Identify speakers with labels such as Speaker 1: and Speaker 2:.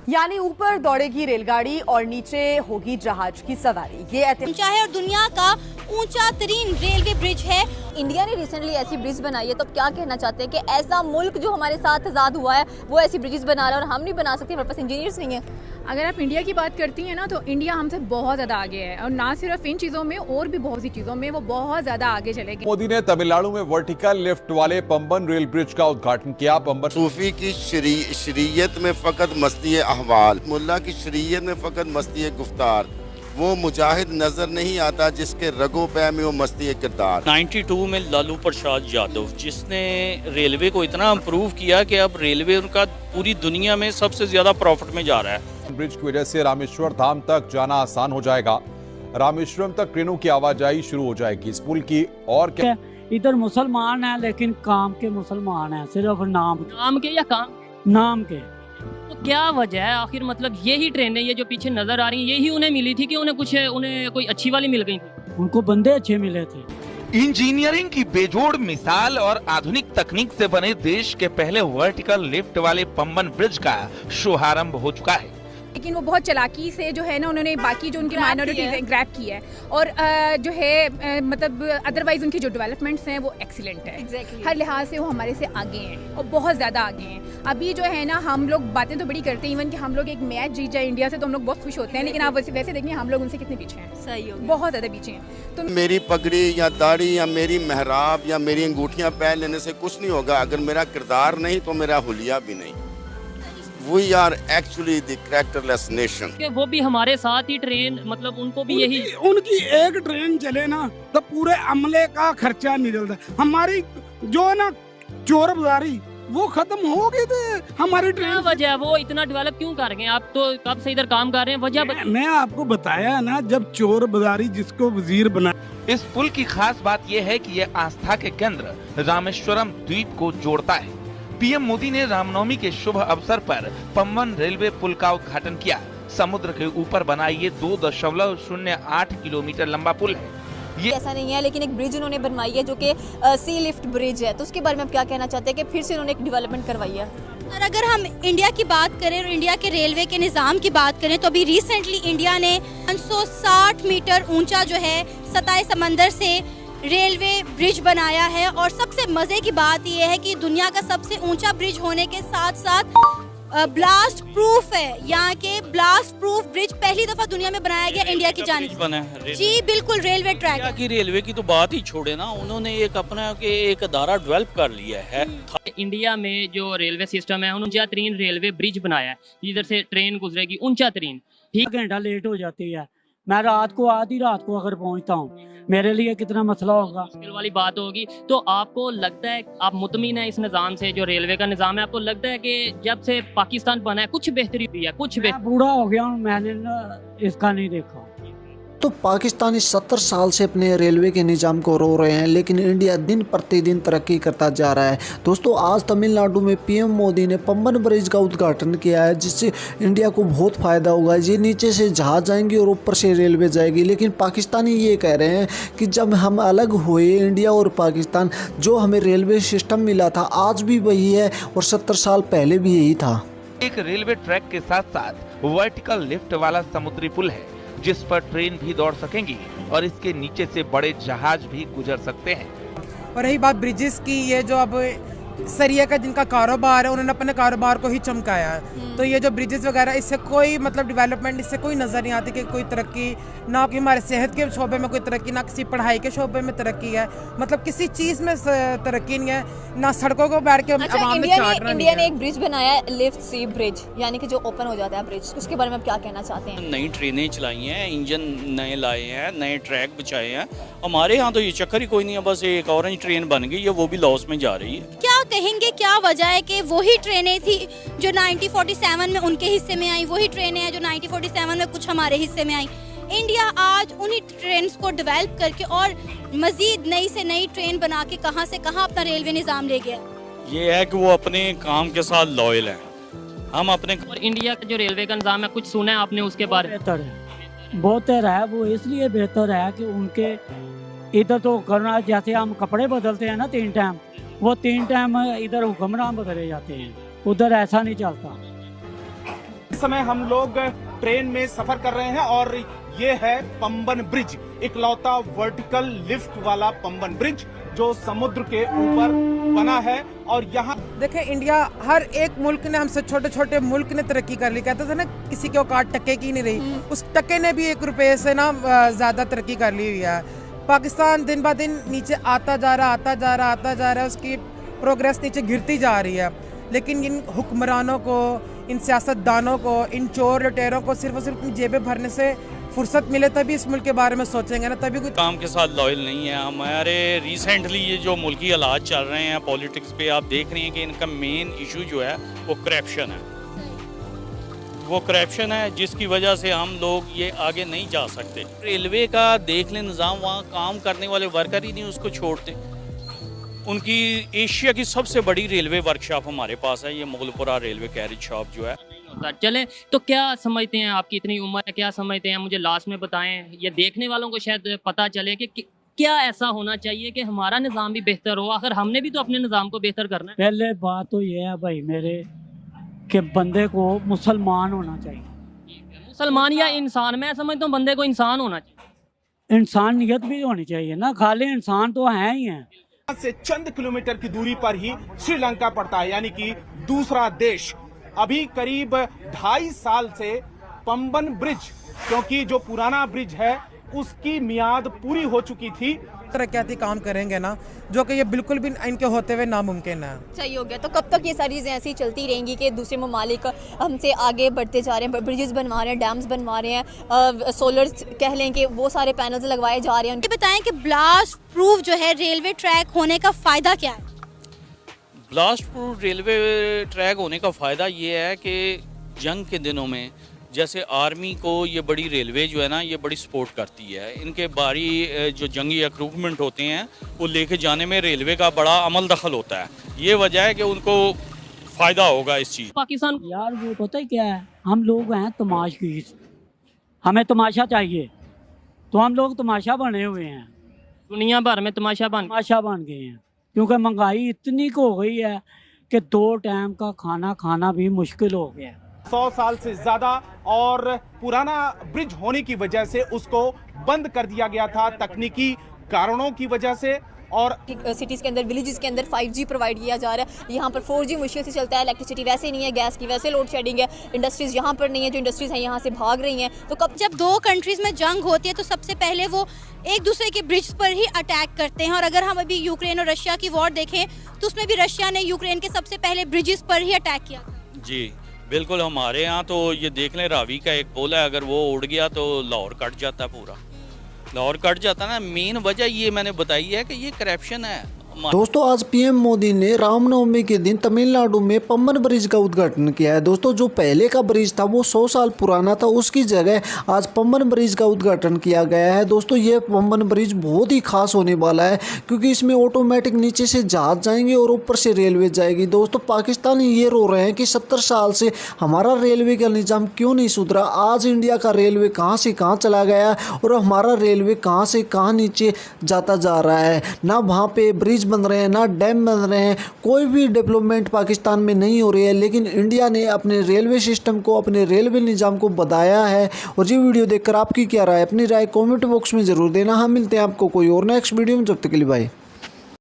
Speaker 1: यानी ऊपर दौड़ेगी रेलगाड़ी और नीचे होगी जहाज की सवारी। ये
Speaker 2: ऊंचा है और दुनिया का ऊंचा तरीन रेलवे ब्रिज है।
Speaker 3: इंडिया ने रिसेंटली ऐसी ब्रिज बनाई है, तो क्या कहना चाहते हैं कि ऐसा मुल्क जो हमारे साथ आज़ाद हुआ है वो ऐसी ब्रिजेस बना रहा है और हम नहीं बना सकते, हमारे पास इंजीनियर्स नहीं है।
Speaker 4: अगर आप इंडिया की बात करती हैं ना, तो इंडिया हमसे बहुत ज़्यादा आगे है, और ना सिर्फ इन चीज़ों में और भी बहुत सी चीज़ों में वो बहुत ज़्यादा आगे चलेगी।
Speaker 5: मोदी ने तमिलनाडु में वर्टिकल लिफ्ट वाले पंबन रेल ब्रिज का उद्घाटन किया। पंबन
Speaker 6: सूफी की शरीयत में फ़कत मस्ती अहवाल, मुल्ला की शरीयत में फ़कत मस्ती गुफ्तार, वो मुजाहिद नजर नहीं आता जिसके रगों पे में वो मस्ती किरदार।
Speaker 7: 92 में लालू प्रसाद यादव, जिसने रेलवे को इतना इम्प्रूव किया कि अब रेलवे उनका पूरी दुनिया में सबसे ज्यादा प्रॉफिट में जा रहा है।
Speaker 5: ब्रिज की वजह से रामेश्वर धाम तक जाना आसान हो जाएगा। रामेश्वरम तक ट्रेनों की आवाजाही शुरू हो जाएगी। इस पुल की और क्या,
Speaker 8: इधर मुसलमान है लेकिन काम के मुसलमान है, सिर्फ नाम
Speaker 9: के या काम
Speaker 8: नाम के।
Speaker 9: तो क्या वजह है आखिर, मतलब यही ट्रेनें ये जो पीछे नजर आ रही हैं यही उन्हें मिली थी कि उन्हें कोई अच्छी वाली मिल गई थी?
Speaker 8: उनको बंदे अच्छे मिले थे।
Speaker 10: इंजीनियरिंग की बेजोड़ मिसाल और आधुनिक तकनीक से बने देश के पहले वर्टिकल लिफ्ट वाले पंबन ब्रिज का शुभारंभ हो चुका है।
Speaker 4: लेकिन वो बहुत चालाकी से जो है ना, उन्होंने बाकी जो उनकी माइनॉरिटीज हैं ग्रैब की है, और जो है मतलब अदरवाइज उनकी जो डेवलपमेंट्स हैं वो एक्सीलेंट है। हर लिहाज से वो हमारे से आगे हैं और बहुत ज़्यादा आगे हैं। अभी जो है ना, हम लोग बातें तो बड़ी करते हैं, इवन कि हम लोग एक मैच जीत जाए इंडिया से तो हम लोग बहुत खुश होते हैं, लेकिन आप वैसे देखिए हम लोग उनसे कितने पीछे हैं।
Speaker 3: सही हो,
Speaker 4: बहुत ज़्यादा पीछे हैं। तो
Speaker 6: मेरी पगड़ी या दाढ़ी या मेरी मेहराब या मेरी अंगूठियां पहन लेने से कुछ नहीं होगा, अगर मेरा किरदार नहीं तो मेरा हुलिया भी नहीं। We are actually the characterless nation।
Speaker 9: वो भी हमारे साथ ही ट्रेन, मतलब उनको भी यही
Speaker 11: उनकी एक ट्रेन चले ना तो पूरे अमले का खर्चा निकलता। हमारी जो ना चोर बाजारी वो खत्म हो गई थी हमारी ट्रेन।
Speaker 9: वजह वो इतना डेवलप क्यों कर रहे हैं? आप तो कब से इधर काम कर रहे हैं, वजह
Speaker 11: मैं आपको बताया ना, जब चोर बाजारी जिसको वजीर बना।
Speaker 10: इस पुल की खास बात यह है कि यह आस्था के केंद्र रामेश्वरम द्वीप को जोड़ता है। पीएम मोदी ने रामनवमी के शुभ अवसर पर पंबन रेलवे पुल का उद्घाटन किया। समुद्र के ऊपर बना ये 2.08 किलोमीटर लंबा पुल है।
Speaker 3: ये ऐसा नहीं है, लेकिन एक ब्रिज उन्होंने बनवाई है जो कि सी लिफ्ट ब्रिज है, तो उसके बारे में आप क्या कहना चाहते हैं कि फिर से उन्होंने एक डेवलपमेंट करवाई है?
Speaker 2: और अगर हम इंडिया की बात करें और इंडिया के रेलवे के निज़ाम की बात करें, तो अभी रिसेंटली इंडिया ने 560 मीटर ऊंचा जो है सतह समंदर से रेलवे ब्रिज बनाया है। और सबसे मजे की बात यह है कि दुनिया का सबसे ऊंचा ब्रिज होने के साथ साथ ब्लास्ट प्रूफ है। यहाँ के ब्लास्ट प्रूफ ब्रिज पहली दफा दुनिया में बनाया गया इंडिया की जानिब। जी बिल्कुल, रेलवे ट्रैक
Speaker 7: की रेलवे की तो बात ही छोड़े ना, उन्होंने एक अपना एक अदारा डेवलप कर लिया है।
Speaker 9: इंडिया में जो रेलवे सिस्टम है, ऊंचा तरीन रेलवे ब्रिज बनाया है, जिधर से ट्रेन गुजरेगी ऊंचा तरीन।
Speaker 8: ठीक, घंटा लेट हो जाती है। मैं रात को आधी रात को अगर पहुंचता हूँ, मेरे लिए कितना मसला होगा,
Speaker 9: मुश्किल वाली बात होगी। तो आपको लगता है, आप मुतमिन है इस निज़ाम से, जो रेलवे का निज़ाम है, आपको लगता है कि जब से पाकिस्तान बना है कुछ बेहतरी हुई है? कुछ
Speaker 8: बूढ़ा हो गया हूँ, मैंने इसका नहीं देखा।
Speaker 12: तो पाकिस्तानी 70 साल से अपने रेलवे के निज़ाम को रो रहे हैं, लेकिन इंडिया दिन प्रतिदिन तरक्की करता जा रहा है। दोस्तों, आज तमिलनाडु में पीएम मोदी ने पंबन ब्रिज का उद्घाटन किया है, जिससे इंडिया को बहुत फ़ायदा होगा। ये नीचे से जहाज जाएंगे और ऊपर से रेलवे जाएगी। लेकिन पाकिस्तानी ये कह रहे हैं कि जब हम अलग हुए इंडिया और पाकिस्तान, जो हमें रेलवे सिस्टम मिला था आज भी वही है और 70 साल पहले भी यही था।
Speaker 10: एक रेलवे ट्रैक के साथ साथ वर्टिकल लिफ्ट वाला समुद्री पुल है, जिस पर ट्रेन भी दौड़ सकेंगी और इसके नीचे से बड़े जहाज भी गुजर सकते हैं।
Speaker 13: और रही बात ब्रिजेस की, ये जो अब सरिया का जिनका कारोबार है, उन्होंने अपने कारोबार को ही चमकाया है। तो ये जो ब्रिजेस वगैरह, इससे कोई मतलब डेवलपमेंट इससे कोई नज़र नहीं आती कि कोई तरक्की, ना कि हमारे सेहत के शोबे में कोई तरक्की, ना किसी पढ़ाई के शोबे में तरक्की है, मतलब किसी चीज़ में तरक्की नहीं है, ना सड़कों को बैठ के
Speaker 3: इंडिया ने एक ब्रिज बनाया है, लिफ्ट सी ब्रिज, यानी कि जो ओपन हो जाता है ब्रिज, उसके बारे में आप क्या कहना चाहते हैं?
Speaker 7: नई ट्रेनें चलाई हैं, इंजन नए लाए हैं, नए ट्रैक बिछाए हैं। हमारे यहाँ तो ये चक्कर ही कोई नहीं है, बस एक ऑरेंज ट्रेन बन गई है, वो भी लॉस में जा रही है।
Speaker 2: क्या कहेंगे, क्या वजह है कि वही ट्रेनें थी जो 1947 में उनके हिस्से में आई, वही ट्रेनें हैं जो 1947 में कुछ हमारे हिस्से में आई। इंडिया आज उन्हीं ट्रेन्स को डेवलप करके और मजीद नई से नई ट्रेन बना के कहां से कहां अपना रेलवे निज़ाम ले गया।
Speaker 7: ये है कि वो अपने काम के साथ लॉयल है, हम अपने।
Speaker 9: और इंडिया का जो रेलवे का निज़ाम है, कुछ सुना है आपने उसके बारे में?
Speaker 8: बेहतर है, बेहतर है। वो इसलिए बेहतर है कि उनके इधर तो करना, जैसे हम कपड़े बदलते हैं ना 3 टाइम, वो 3 टाइम इधर हुक्मरान बदले जाते हैं, उधर ऐसा नहीं चलता।
Speaker 14: इस समय हम लोग ट्रेन में सफर कर रहे हैं और ये है पंबन ब्रिज, इकलौता वर्टिकल लिफ्ट वाला पंबन ब्रिज जो समुद्र के ऊपर बना है। और यहाँ
Speaker 13: देखें, इंडिया हर एक मुल्क ने, हमसे छोटे छोटे मुल्क ने तरक्की कर ली। कहते थे ना किसी के औकात टके की नहीं रही, उस टके ने भी 1 रुपए से ना ज्यादा तरक्की कर ली हुई है। पाकिस्तान दिन ब दिन नीचे आता जा रहा है, उसकी प्रोग्रेस नीचे गिरती जा रही है। लेकिन इन हुक्मरानों को, इन सियासतदानों को, इन चोर लुटेरों को सिर्फ और सिर्फ अपनी जेबें भरने से फुर्सत मिले तभी इस मुल्क के बारे में सोचेंगे ना, तभी कोई
Speaker 7: काम के साथ लॉयल नहीं है। हमारे रिसेंटली ये जो मुल्की हालात चल रहे हैं पॉलिटिक्स पे, आप देख रहे हैं कि इनका मेन इशू जो है वो करप्शन है। वो करप्शन है जिसकी वजह से हम लोग ये आगे नहीं जा सकते। रेलवे का देख लें निज़ाम, वहाँ काम करने वाले वर्कर ही नहीं उसको छोड़ते। उनकी एशिया की सबसे बड़ी रेलवे वर्कशॉप हमारे पास है, ये मुगलपुरा रेलवे कैरेज शॉप जो है।
Speaker 9: चले तो क्या समझते हैं, आपकी इतनी उम्र है, क्या समझते हैं, मुझे लास्ट में बताएं। ये देखने वालों को शायद पता चले कि क्या ऐसा होना चाहिए कि हमारा निज़ाम भी बेहतर हो। आखिर हमने भी तो अपने निज़ाम को बेहतर करना है।
Speaker 8: पहले बात तो ये है भाई मेरे कि बंदे को मुसलमान होना चाहिए।
Speaker 9: मुसलमान या इंसान, मैं समझता हूँ बंदे को इंसान होना चाहिए।
Speaker 8: इंसानियत भी होनी चाहिए ना, खाली इंसान तो है ही है।
Speaker 14: से चंद किलोमीटर की दूरी पर ही श्रीलंका पड़ता है, यानी कि दूसरा देश। अभी करीब 2.5 साल से पंबन ब्रिज, क्योंकि जो पुराना ब्रिज है उसकी मियाद पूरी हो चुकी थी,
Speaker 13: तरक्याती काम करेंगे ना, जो कि ये बिल्कुल भी इनके होते हुए नामुमकिन है।
Speaker 3: सही हो गया। तो कब तक ये सारी चीज़ें ऐसी चलती रहेंगी कि दूसरे ममालिक हमसे आगे बढ़ते जा रहे हैं, ब्रिजेस बनवा रहे हैं, डैम्स बनवा रहे हैं, सोलर कह लें कि वो सारे पैनल्स लगवाए जा रहे हैं।
Speaker 2: ये बताएं कि ब्लास्ट प्रूफ जो है रेलवे ट्रैक होने का फ़ायदा क्या है?
Speaker 7: ब्लास्ट प्रूफ रेलवे ट्रैक होने का फ़ायदा ये है कि जंग के दिनों में जैसे आर्मी को ये बड़ी रेलवे जो है ना ये बड़ी सपोर्ट करती है। इनके बारी जो जंगी इक्विपमेंट होते हैं वो लेके जाने में रेलवे का बड़ा अमल दखल होता है। ये वजह है कि उनको फ़ायदा होगा इस चीज़।
Speaker 9: पाकिस्तान
Speaker 8: यार वो पता ही क्या है, हम लोग हैं तमाशगीर, हमें तमाशा चाहिए तो हम लोग तमाशा बने हुए हैं।
Speaker 9: दुनिया भर में तमाशा बन
Speaker 8: गए हैं, क्योंकि महंगाई इतनी को हो गई है कि 2 टाइम का खाना खाना भी मुश्किल हो गया है।
Speaker 14: 100 साल से ज्यादा और पुराना ब्रिज होने की वजह से उसको बंद कर दिया गया था तकनीकी कारणों की वजह से। और
Speaker 3: सिटीज़ के अंदर, विलेजेस के अंदर 5G प्रोवाइड किया जा रहा है। यहाँ पर 4G मुश्किल से चलता है, इलेक्ट्रिसिटी वैसे नहीं है, गैस की वैसे लोड शेडिंग है, इंडस्ट्रीज़ यहाँ पर नहीं है, जो इंडस्ट्रीज़ हैं यहाँ से भाग रही हैं। तो कब
Speaker 2: जब 2 कंट्रीज़ में जंग होती है तो सबसे पहले वो एक दूसरे के ब्रिज पर ही अटैक करते हैं। और अगर हम अभी यूक्रेन और रशिया की वॉर देखें तो उसमें भी रशिया ने यूक्रेन के सबसे पहले ब्रिजेस पर ही अटैक किया।
Speaker 7: जी बिल्कुल, हमारे यहाँ तो ये देख लें, रावी का एक पुल है, अगर वो उड़ गया तो लाहौर कट जाता है, पूरा लाहौर कट जाता ना। मेन वजह ये मैंने बताई है कि ये करप्शन है।
Speaker 12: दोस्तों आज पीएम मोदी ने रामनवमी के दिन तमिलनाडु में पंबन ब्रिज का उद्घाटन किया है। दोस्तों जो पहले का ब्रिज था वो 100 साल पुराना था, उसकी जगह आज पंबन ब्रिज का उद्घाटन किया गया है। दोस्तों ये पंबन ब्रिज बहुत ही खास होने वाला है, क्योंकि इसमें ऑटोमेटिक नीचे से जहाज जाएंगे और ऊपर से रेलवे जाएगी। दोस्तों पाकिस्तान ये रो रहे हैं कि 70 साल से हमारा रेलवे का निज़ाम क्यों नहीं सुधरा। आज इंडिया का रेलवे कहाँ से कहाँ चला गया और हमारा रेलवे कहाँ से कहाँ नीचे जाता जा रहा है। ना वहाँ पे ब्रिज बन रहे हैं, ना डैम बन रहे हैं, कोई भी डेवलपमेंट पाकिस्तान में नहीं हो रही है। लेकिन इंडिया ने अपने रेलवे सिस्टम को, अपने रेलवे निज़ाम को बताया है। और ये वीडियो देखकर आपकी क्या राय, अपनी राय कमेंट बॉक्स में ज़रूर देना। हम मिलते हैं आपको कोई और नेक्स्ट वीडियो में, जब तक के लिए बाय।